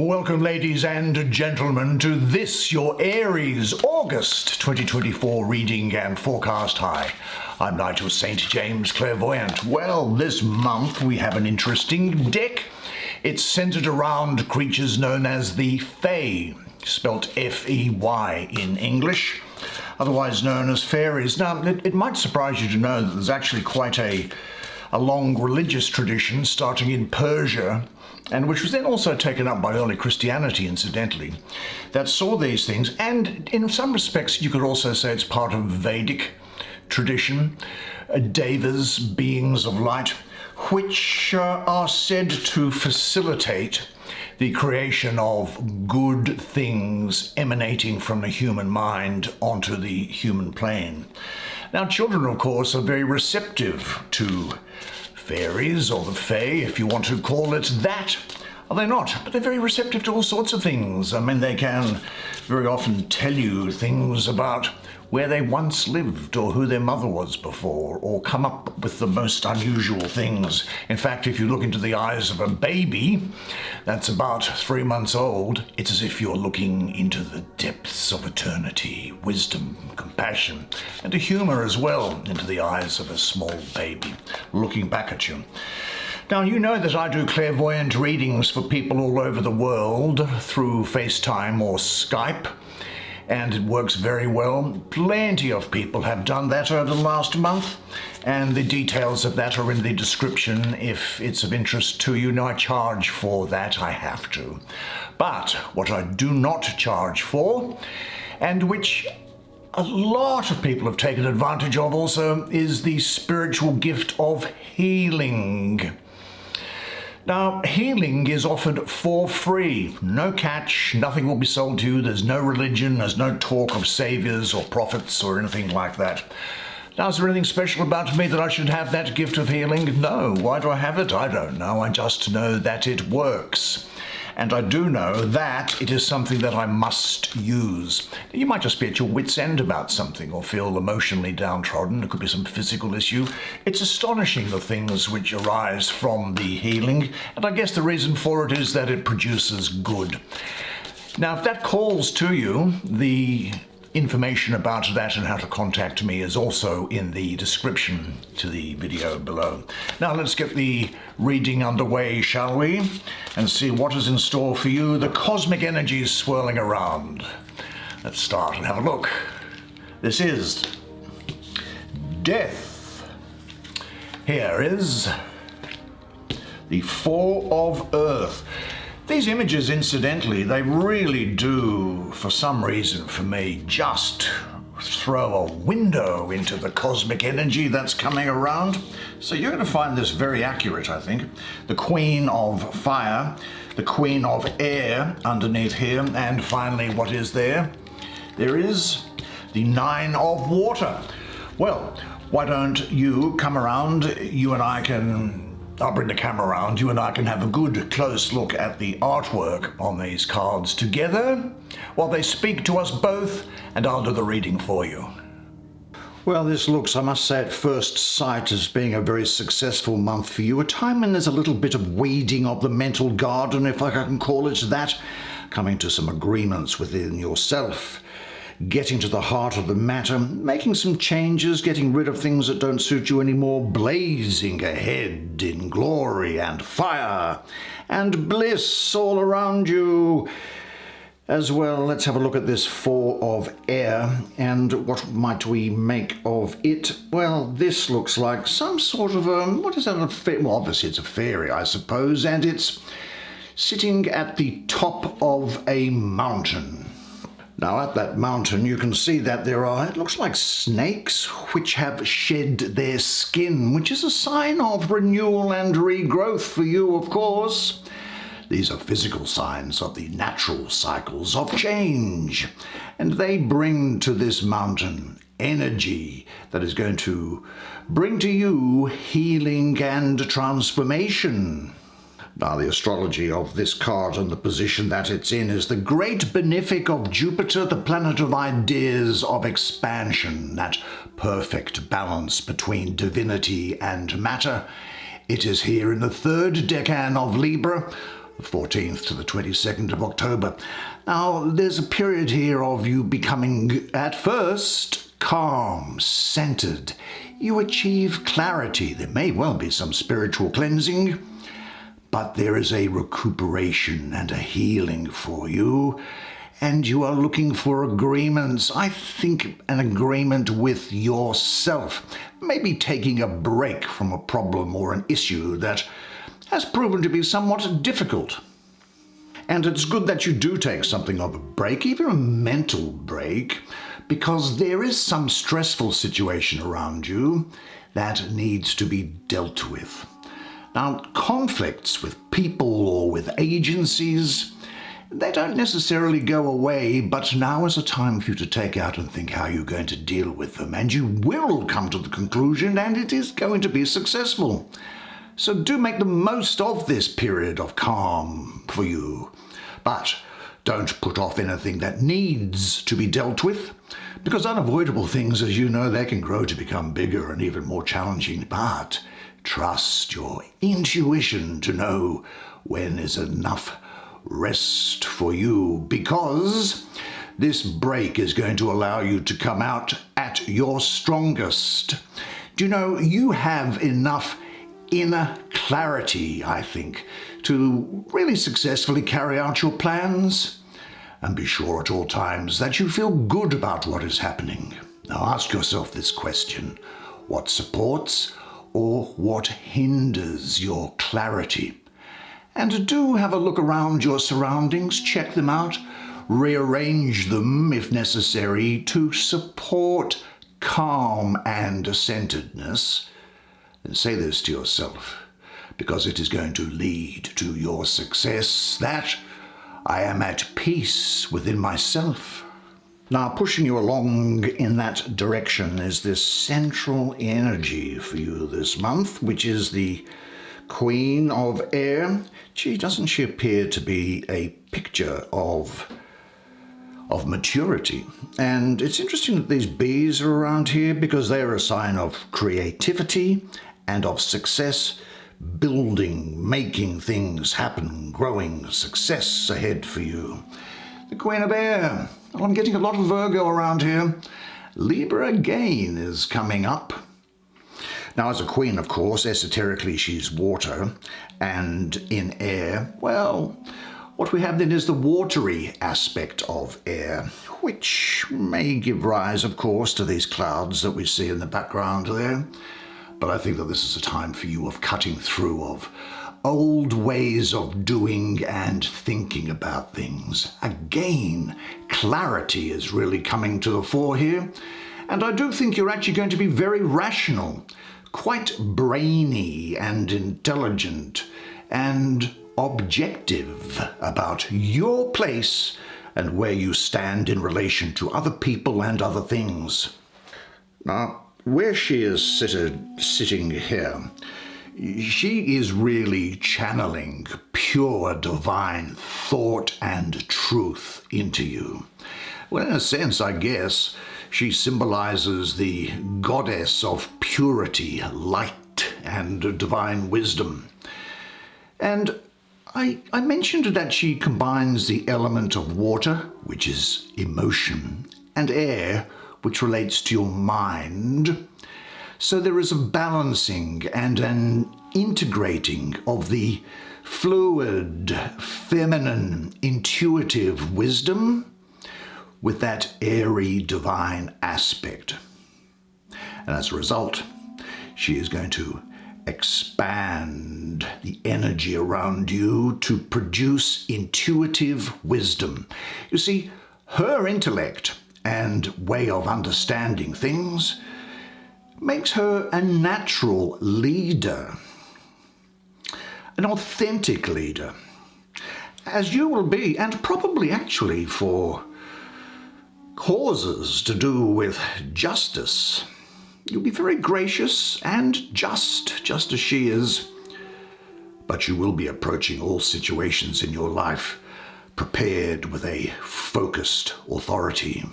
Welcome, ladies and gentlemen, to this, your Aries August 2024 reading and forecast. Hi, I'm Nigel St. James, clairvoyant. Well, this month we have an interesting deck. It's centered around creatures known as the Fae, spelt F-E-Y in English, otherwise known as fairies. Now, it might surprise you to know that there's actually quite a long religious tradition starting in Persia, and which was then also taken up by early Christianity, incidentally, that saw these things. And in some respects, you could also say it's part of Vedic tradition, devas, beings of light, which are said to facilitate the creation of good things emanating from the human mind onto the human plane. Now, children, of course, are very receptive to fairies, or the Fae, if you want to call it that. Are they not? But they're very receptive to all sorts of things. I mean, they can very often tell you things about where they once lived, or who their mother was before, or come up with the most unusual things. In fact, if you look into the eyes of a baby that's about 3 months old, it's as if you're looking into the depths of eternity, wisdom, compassion, and a humor as well into the eyes of a small baby looking back at you. Now, you know that I do clairvoyant readings for people all over the world through FaceTime or Skype, and it works very well. Plenty of people have done that over the last month, and the details of that are in the description if it's of interest to you. Now, I charge for that, I have to. But what I do not charge for, and which a lot of people have taken advantage of also, is the spiritual gift of healing. Now, healing is offered for free. No catch, nothing will be sold to you. There's no religion, there's no talk of saviors or prophets or anything like that. Now, is there anything special about me that I should have that gift of healing? No. Why do I have it? I don't know. I just know that it works. And I do know that it is something that I must use. You might just be at your wit's end about something, or feel emotionally downtrodden. It could be some physical issue. It's astonishing the things which arise from the healing, and I guess the reason for it is that it produces good. Now, if that calls to you, the information about that and how to contact me is also in the description to the video below. Now, let's get the reading underway, shall we? And see what is in store for you. The cosmic energies swirling around. Let's start and have a look. This is Death. Here is the Four of Earth. These images, incidentally, they really do, for some reason for me, just throw a window into the cosmic energy that's coming around. So you're going to find this very accurate, I think. The Queen of Fire, the Queen of Air underneath here, and finally, what is there? There is the Nine of Water. Well, why don't you come around? You and I can... I'll bring the camera around. You and I can have a good close look at the artwork on these cards together while they speak to us both, and I'll do the reading for you. Well, this looks, I must say at first sight, as being a very successful month for you. A time when there's a little bit of weeding of the mental garden, if I can call it that, coming to some agreements within yourself, getting to the heart of the matter, making some changes, getting rid of things that don't suit you anymore, blazing ahead in glory and fire and bliss all around you. As well, let's have a look at this Four of Air, and what might we make of it? Well, this looks like some sort of what is that? Well, obviously it's a fairy, I suppose, and it's sitting at the top of a mountain. Now, at that mountain, you can see that there are, it looks like snakes, which have shed their skin, which is a sign of renewal and regrowth for you, of course. These are physical signs of the natural cycles of change, and they bring to this mountain energy that is going to bring to you healing and transformation. Now, the astrology of this card and the position that it's in is the great benefic of Jupiter, the planet of ideas, of expansion, that perfect balance between divinity and matter. It is here in the third decan of Libra, 14th to the 22nd of October. Now, there's a period here of you becoming, at first, calm, centered. You achieve clarity. There may well be some spiritual cleansing, but there is a recuperation and a healing for you, and you are looking for agreements. I think an agreement with yourself, maybe taking a break from a problem or an issue that has proven to be somewhat difficult. And it's good that you do take something of a break, even a mental break, because there is some stressful situation around you that needs to be dealt with. Now, conflicts with people or with agencies, they don't necessarily go away, but now is a time for you to take out and think how you're going to deal with them, and you will come to the conclusion, and it is going to be successful. So do make the most of this period of calm for you. But don't put off anything that needs to be dealt with, because unavoidable things, as you know, they can grow to become bigger and even more challenging. But trust your intuition to know when is enough rest for you, because this break is going to allow you to come out at your strongest. Do you know, you have enough inner clarity, I think, to really successfully carry out your plans. And be sure at all times that you feel good about what is happening. Now ask yourself this question: what supports or what hinders your clarity? And do have a look around your surroundings, check them out, rearrange them if necessary to support calm and centeredness. And say this to yourself, because it is going to lead to your success, that I am at peace within myself. Now, pushing you along in that direction is this central energy for you this month, which is the Queen of Air. Gee, doesn't she appear to be a picture of maturity? And it's interesting that these bees are around here, because they are a sign of creativity and of success, building, making things happen, growing, success ahead for you. The Queen of Air. Well, I'm getting a lot of Virgo around here. Libra again is coming up. Now, as a queen, of course, esoterically she's water, and in air, well, what we have then is the watery aspect of air, which may give rise, of course, to these clouds that we see in the background there. But I think that this is a time for you of cutting through of old ways of doing and thinking about things. Again, clarity is really coming to the fore here. And I do think you're actually going to be very rational, quite brainy and intelligent and objective about your place and where you stand in relation to other people and other things. Now, where she is sitting here, she is really channeling pure divine thought and truth into you. Well, in a sense, I guess, she symbolizes the goddess of purity, light, and divine wisdom. And I mentioned that she combines the element of water, which is emotion, and air, which relates to your mind. So there is a balancing and an integrating of the fluid, feminine, intuitive wisdom with that airy, divine aspect. And as a result, she is going to expand the energy around you to produce intuitive wisdom. You see, her intellect and way of understanding things makes her a natural leader, an authentic leader, as you will be, and probably actually for causes to do with justice. You'll be very gracious and just as she is, but you will be approaching all situations in your life prepared with a focused authority.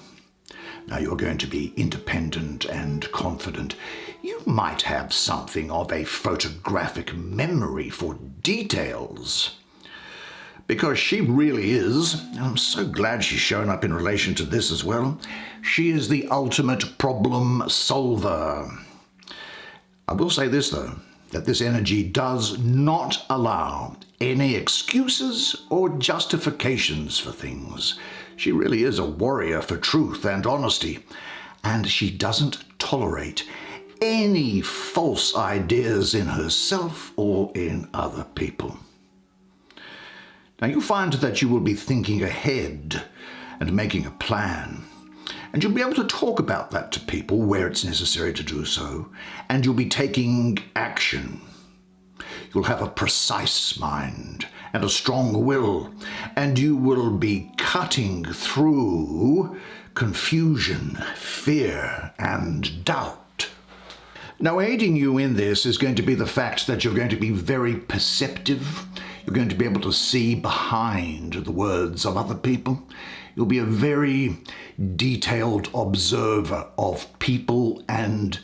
Now, you're going to be independent and confident. You might have something of a photographic memory for details. because she really is, and I'm so glad she's shown up in relation to this as well, she is the ultimate problem solver. I will say this though, that this energy does not allow any excuses or justifications for things. She really is a warrior for truth and honesty, and she doesn't tolerate any false ideas in herself or in other people. Now you'll find that you will be thinking ahead and making a plan, and you'll be able to talk about that to people where it's necessary to do so, and you'll be taking action. You'll have a precise mind and a strong will, and you will be cutting through confusion, fear, and doubt. Now, aiding you in this is going to be the fact that you're going to be very perceptive. You're going to be able to see behind the words of other people. You'll be a very detailed observer of people and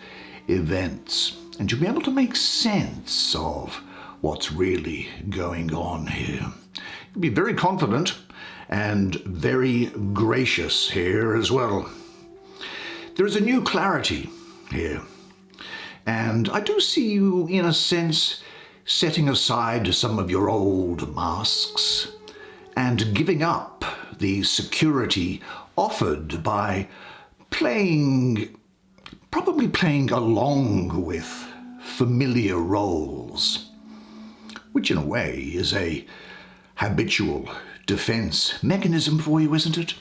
events, and you'll be able to make sense of what's really going on here. You'll be very confident and very gracious here as well. There is a new clarity here, and I do see you, in a sense, setting aside some of your old masks and giving up the security offered by probably playing along with familiar roles, which in a way is a habitual defense mechanism for you, isn't it?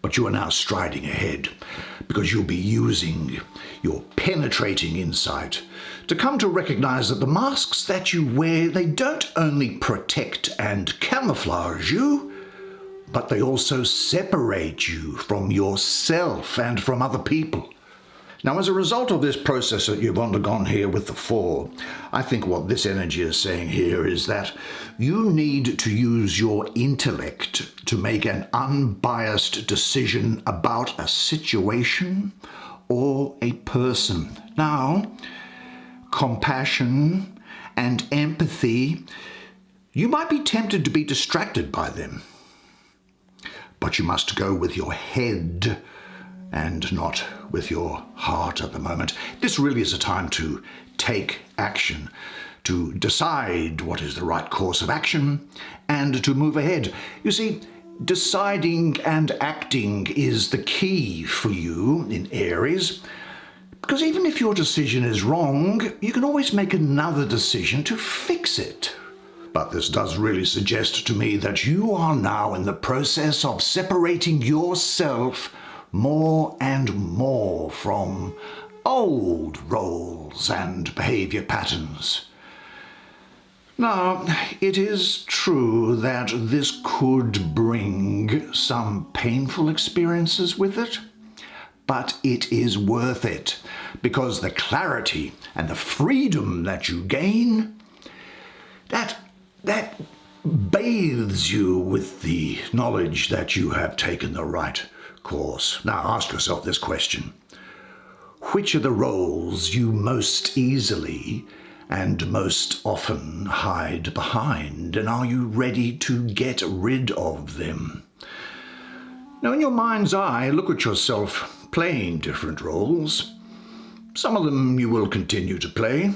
But you are now striding ahead because you'll be using your penetrating insight to come to recognize that the masks that you wear, they don't only protect and camouflage you, but they also separate you from yourself and from other people. Now, as a result of this process that you've undergone here with the Four, I think what this energy is saying here is that you need to use your intellect to make an unbiased decision about a situation or a person. Now, compassion and empathy, you might be tempted to be distracted by them, but you must go with your head and not with your heart at the moment. This really is a time to take action, to decide what is the right course of action, and to move ahead. You see, deciding and acting is the key for you in Aries, because even if your decision is wrong, you can always make another decision to fix it. But this does really suggest to me that you are now in the process of separating yourself more and more from old roles and behavior patterns. Now, it is true that this could bring some painful experiences with it, but it is worth it, because the clarity and the freedom that you gain, that bathes you with the knowledge that you have taken the right course. Now ask yourself this question: which are the roles you most easily and most often hide behind, and are you ready to get rid of them? Now, in your mind's eye, look at yourself playing different roles. Some of them you will continue to play,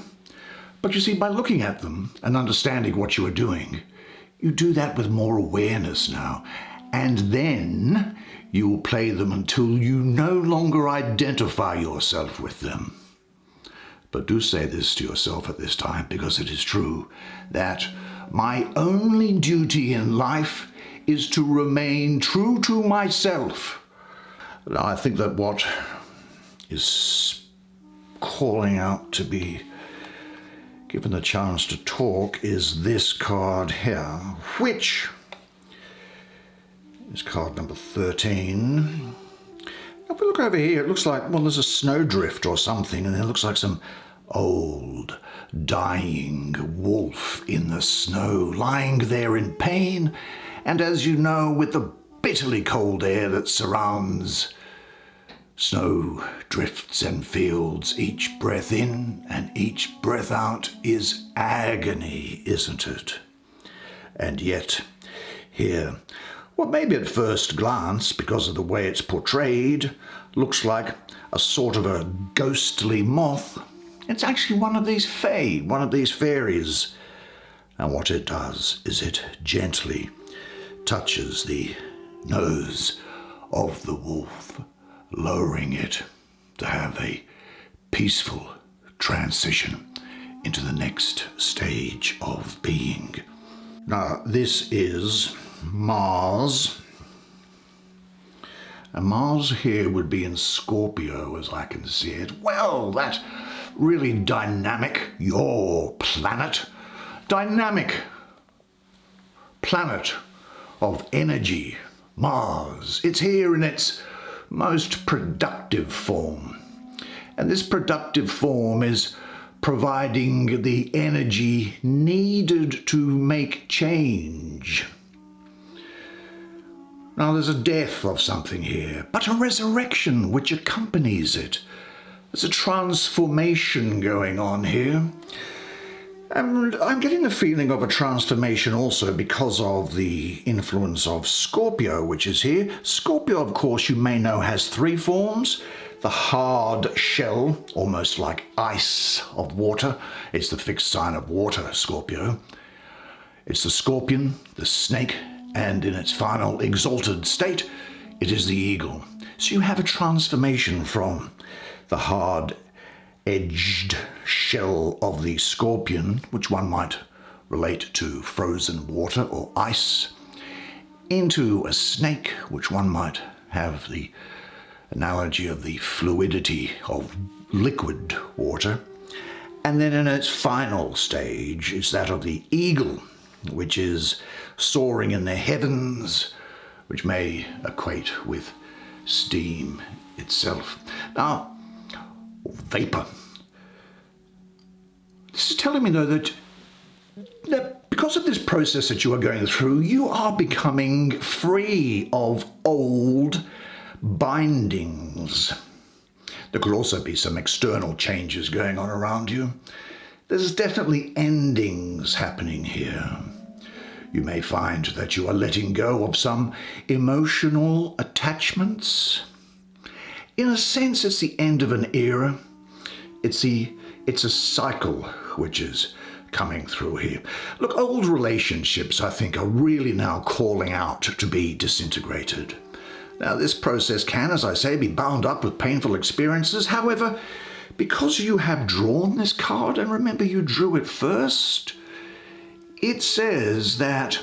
but you see, by looking at them and understanding what you are doing, you do that with more awareness now, and then you will play them until you no longer identify yourself with them. But do say this to yourself at this time, because it is true that my only duty in life is to remain true to myself. Now, I think that what is calling out to be given the chance to talk is this card here, which is card number 13. If we look over here, it looks like, well, there's a snowdrift or something, and it looks like some old, dying wolf in the snow, lying there in pain, and as you know, with the bitterly cold air that surrounds snow drifts and fields, each breath in and each breath out is agony, isn't it? And yet, here. What maybe at first glance, because of the way it's portrayed, looks like a sort of a ghostly moth, it's actually one of these fae, one of these fairies. And what it does is it gently touches the nose of the wolf, lowering it to have a peaceful transition into the next stage of being. Now, this is Mars. And Mars here would be in Scorpio, as I can see it. Well, that really dynamic, your planet, dynamic planet of energy, Mars. It's here in its most productive form. And this productive form is providing the energy needed to make change. Now, there's a death of something here, but a resurrection which accompanies it. There's a transformation going on here. And I'm getting the feeling of a transformation also because of the influence of Scorpio, which is here. Scorpio, of course, you may know, has three forms. The hard shell, almost like ice of water. It's the fixed sign of water, Scorpio. It's the scorpion, the snake, and in its final exalted state, it is the eagle. So you have a transformation from the hard-edged shell of the scorpion, which one might relate to frozen water or ice, into a snake, which one might have the analogy of the fluidity of liquid water. And then in its final stage is that of the eagle, which is soaring in the heavens, which may equate with steam itself. Now, vapor. This is telling me, though, that because of this process that you are going through, you are becoming free of old bindings. There could also be some external changes going on around you. There's definitely endings happening here. You may find that you are letting go of some emotional attachments. In a sense, it's the end of an era. It's a cycle which is coming through here. Look, old relationships, I think, are really now calling out to be disintegrated. Now, this process can, as I say, be bound up with painful experiences. However, because you have drawn this card, and remember you drew it first, it says that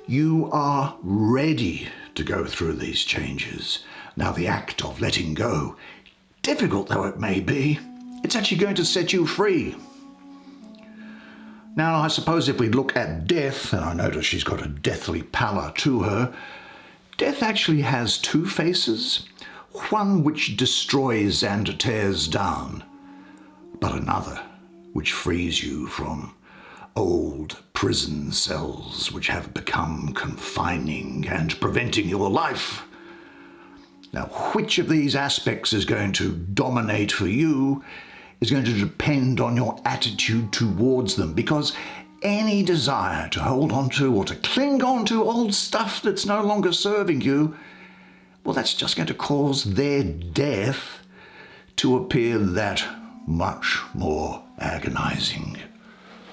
you are ready to go through these changes. Now, the act of letting go, difficult though it may be, it's actually going to set you free. Now, I suppose if we look at death, and I notice she's got a deathly pallor to her, death actually has two faces, one which destroys and tears down, but another which frees you from old prison cells which have become confining and preventing your life. Now, which of these aspects is going to dominate for you is going to depend on your attitude towards them, because any desire to hold on to or to cling on to old stuff that's no longer serving you, well, that's just going to cause their death to appear that much more agonizing.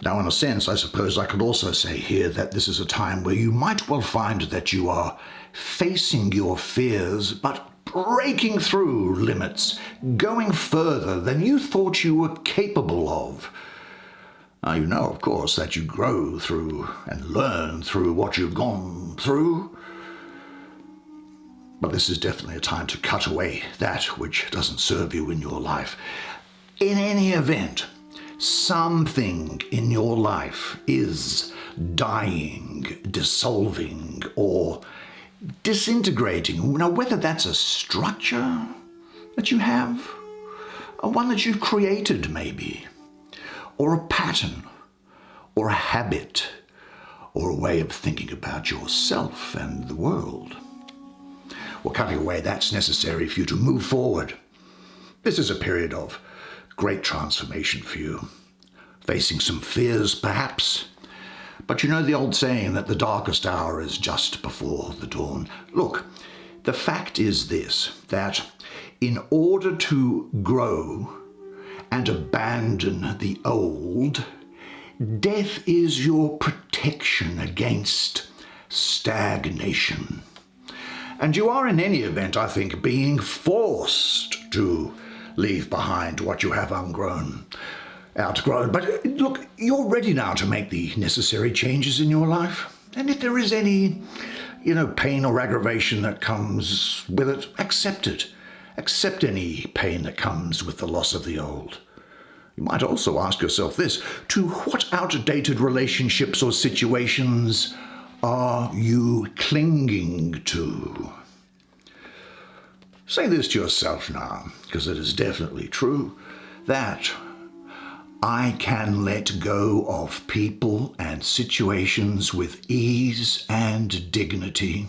Now, in a sense, I suppose I could also say here that this is a time where you might well find that you are facing your fears, but breaking through limits, going further than you thought you were capable of. Now, you know, of course, that you grow through and learn through what you've gone through. But this is definitely a time to cut away that which doesn't serve you in your life. In any event, something in your life is dying, dissolving, or disintegrating. Now, whether that's a structure that you have, or one that you've created maybe, or a pattern, or a habit, or a way of thinking about yourself and the world. Well, cutting away that's necessary for you to move forward. This is a period of great transformation for you, facing some fears perhaps, But you know the old saying that the darkest hour is just before the dawn. Look, the fact is this, that in order to grow and abandon the old, death is your protection against stagnation. And you are in any event, I think, being forced to leave behind what you have outgrown. But look, you're ready now to make the necessary changes in your life. And if there is any, pain or aggravation that comes with it, accept it. Accept any pain that comes with the loss of the old. You might also ask yourself this: to what outdated relationships or situations are you clinging to? Say this to yourself now, because it is definitely true, that I can let go of people and situations with ease and dignity.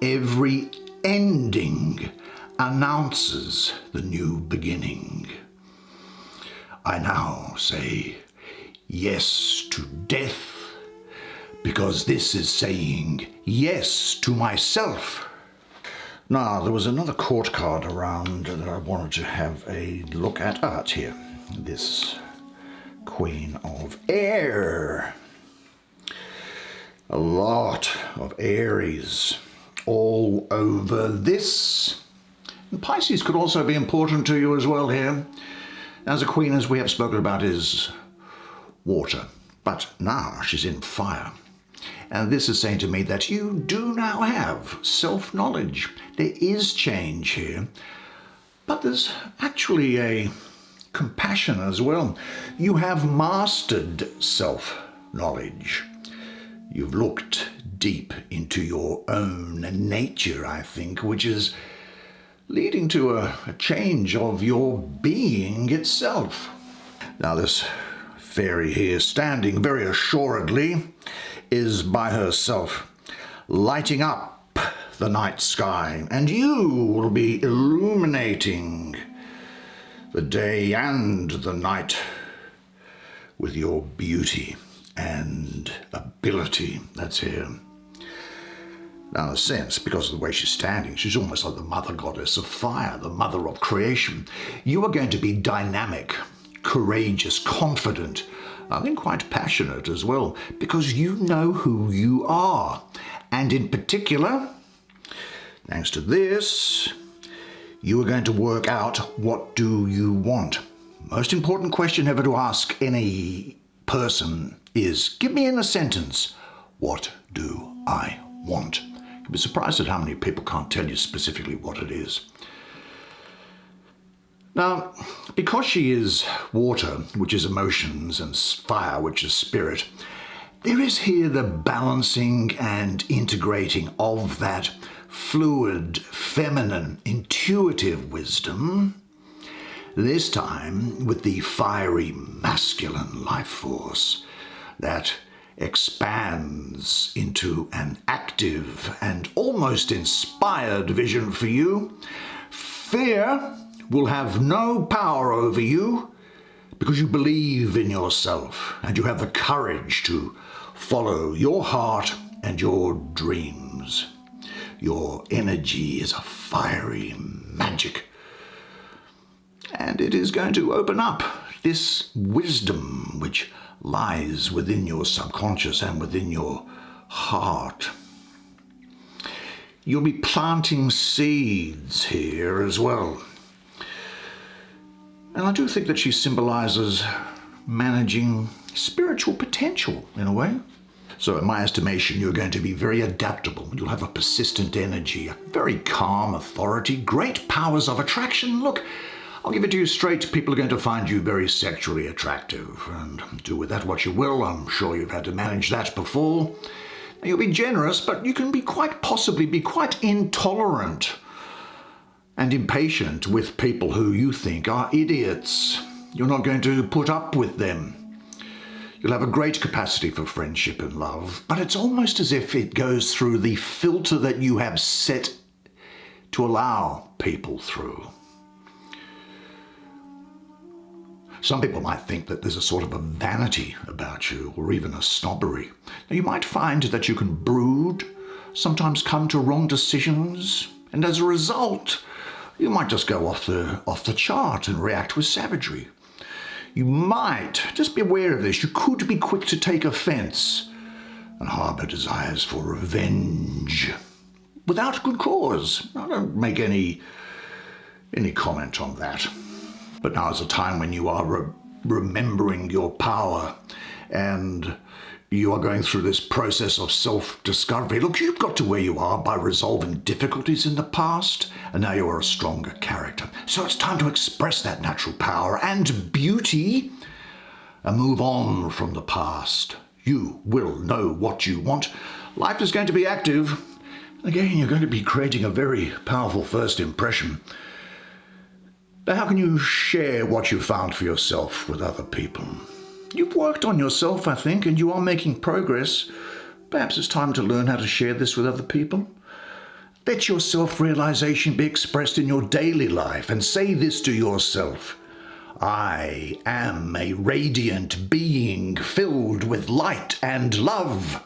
Every ending announces the new beginning. I now say yes to death, because this is saying yes to myself. Now, there was another court card around that I wanted to have a look at. It's here. This Queen of Air. A lot of Aries all over this. And Pisces could also be important to you as well here. As a queen, as we have spoken about, is water. But now she's in fire. And this is saying to me that you do now have self-knowledge. There is change here. But there's actually a compassion as well. You have mastered self-knowledge. You've looked deep into your own nature, I think, which is leading to a change of your being itself. Now this fairy here, standing very assuredly, is by herself, lighting up the night sky, and you will be illuminating the day and the night with your beauty and ability that's here. Now, in a sense, because of the way she's standing, she's almost like the mother goddess of fire, the mother of creation. You are going to be dynamic, courageous, confident, I think quite passionate as well, because you know who you are. And in particular, thanks to this, you are going to work out, what do you want? Most important question ever to ask any person is, give me in a sentence, what do I want? You'll be surprised at how many people can't tell you specifically what it is. Now, because she is water, which is emotions, and fire, which is spirit, there is here the balancing and integrating of that fluid, feminine, intuitive wisdom, this time with the fiery, masculine life force that expands into an active and almost inspired vision for you. Fear will have no power over you because you believe in yourself and you have the courage to follow your heart and your dreams. Your energy is a fiery magic, and it is going to open up this wisdom which lies within your subconscious and within your heart. You'll be planting seeds here as well. And I do think that she symbolizes managing spiritual potential in a way. So in my estimation, you're going to be very adaptable. You'll have a persistent energy, a very calm authority, great powers of attraction. Look, I'll give it to you straight. People are going to find you very sexually attractive, and do with that what you will. I'm sure you've had to manage that before. You'll be generous, but you can possibly be quite intolerant and impatient with people who you think are idiots. You're not going to put up with them. You'll have a great capacity for friendship and love, but it's almost as if it goes through the filter that you have set to allow people through. Some people might think that there's a sort of a vanity about you, or even a snobbery. Now, you might find that you can brood, sometimes come to wrong decisions, and as a result, you might just go off the chart and react with savagery. You might, just be aware of this, you could be quick to take offense and harbor desires for revenge without good cause. I don't make any comment on that. But now is a time when you are remembering your power and you are going through this process of self-discovery. Look, you've got to where you are by resolving difficulties in the past, and now you are a stronger character. So it's time to express that natural power and beauty and move on from the past. You will know what you want. Life is going to be active. Again, you're going to be creating a very powerful first impression. Now, how can you share what you found for yourself with other people? You've worked on yourself, I think, and you are making progress. Perhaps it's time to learn how to share this with other people. Let your self-realization be expressed in your daily life and say this to yourself. I am a radiant being filled with light and love.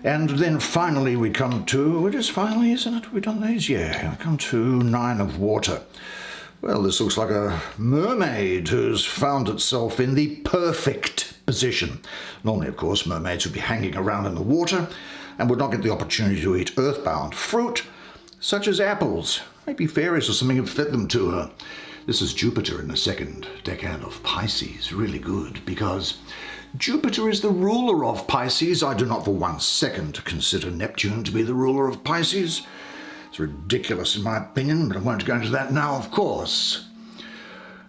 And then finally we come to, it is finally, isn't it? We've done these, yeah. We come to 9 of water. Well, this looks like a mermaid who's found itself in the perfect position. Normally, of course, mermaids would be hanging around in the water and would not get the opportunity to eat earthbound fruit, such as apples. Maybe fairies or something have fed them to her. This is Jupiter in the second decade of Pisces. Really good, because Jupiter is the ruler of Pisces. I do not for 1 second consider Neptune to be the ruler of Pisces. It's ridiculous in my opinion, but I won't go into that now, of course.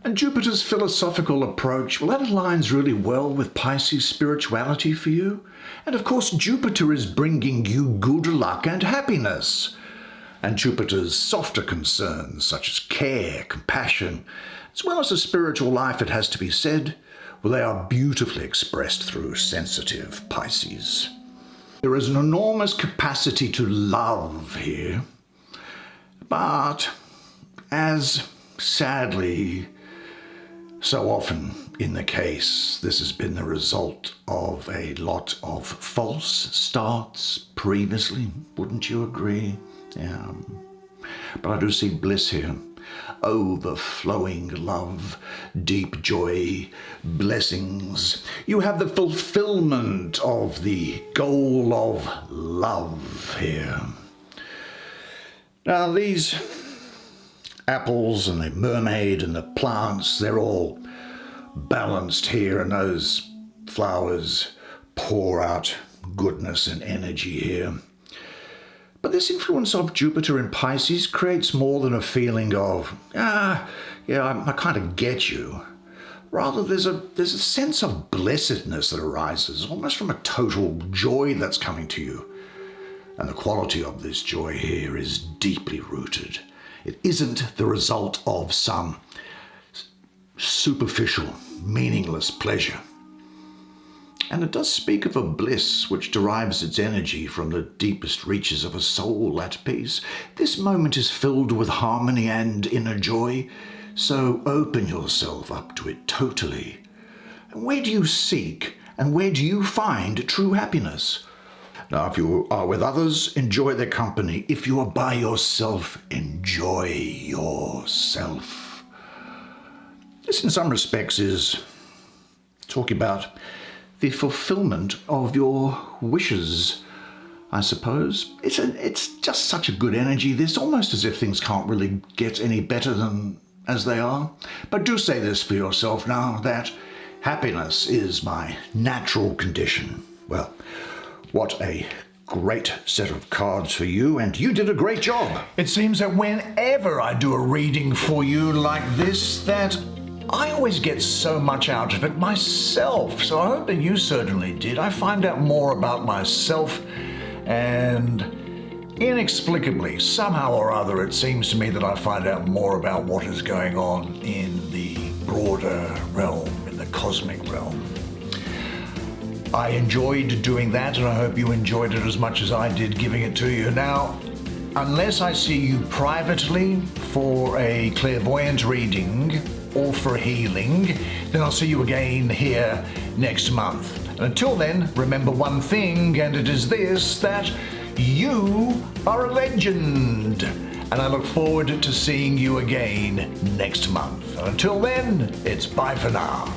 And Jupiter's philosophical approach, well, that aligns really well with Pisces spirituality for you. And of course, Jupiter is bringing you good luck and happiness. And Jupiter's softer concerns, such as care, compassion, as well as a spiritual life, it has to be said, well, they are beautifully expressed through sensitive Pisces. There is an enormous capacity to love here. But, as sadly so often in the case, this has been the result of a lot of false starts previously. Wouldn't you agree? Yeah. But I do see bliss here. Overflowing love, deep joy, blessings. You have the fulfillment of the goal of love here. Now, these apples and the mermaid and the plants, they're all balanced here, and those flowers pour out goodness and energy here. But this influence of Jupiter in Pisces creates more than a feeling of, I kind of get you. Rather, there's a sense of blessedness that arises, almost from a total joy that's coming to you. And the quality of this joy here is deeply rooted. It isn't the result of some superficial, meaningless pleasure. And it does speak of a bliss which derives its energy from the deepest reaches of a soul at peace. This moment is filled with harmony and inner joy, so open yourself up to it totally. And where do you seek and where do you find true happiness? Now, if you are with others, enjoy their company. If you are by yourself, enjoy yourself. This, in some respects, is talking about the fulfillment of your wishes, I suppose. It's just such a good energy. It's almost as if things can't really get any better than as they are. But do say this for yourself now, that happiness is my natural condition. Well, what a great set of cards for you, and you did a great job. It seems that whenever I do a reading for you like this, that I always get so much out of it myself. So I hope that you certainly did. I find out more about myself, and inexplicably, somehow or other, it seems to me that I find out more about what is going on in the broader realm, in the cosmic realm. I enjoyed doing that, and I hope you enjoyed it as much as I did giving it to you. Now, unless I see you privately for a clairvoyant reading, or for healing, then I'll see you again here next month. And until then, remember one thing, and it is this, that you are a legend. And I look forward to seeing you again next month. And until then, it's bye for now.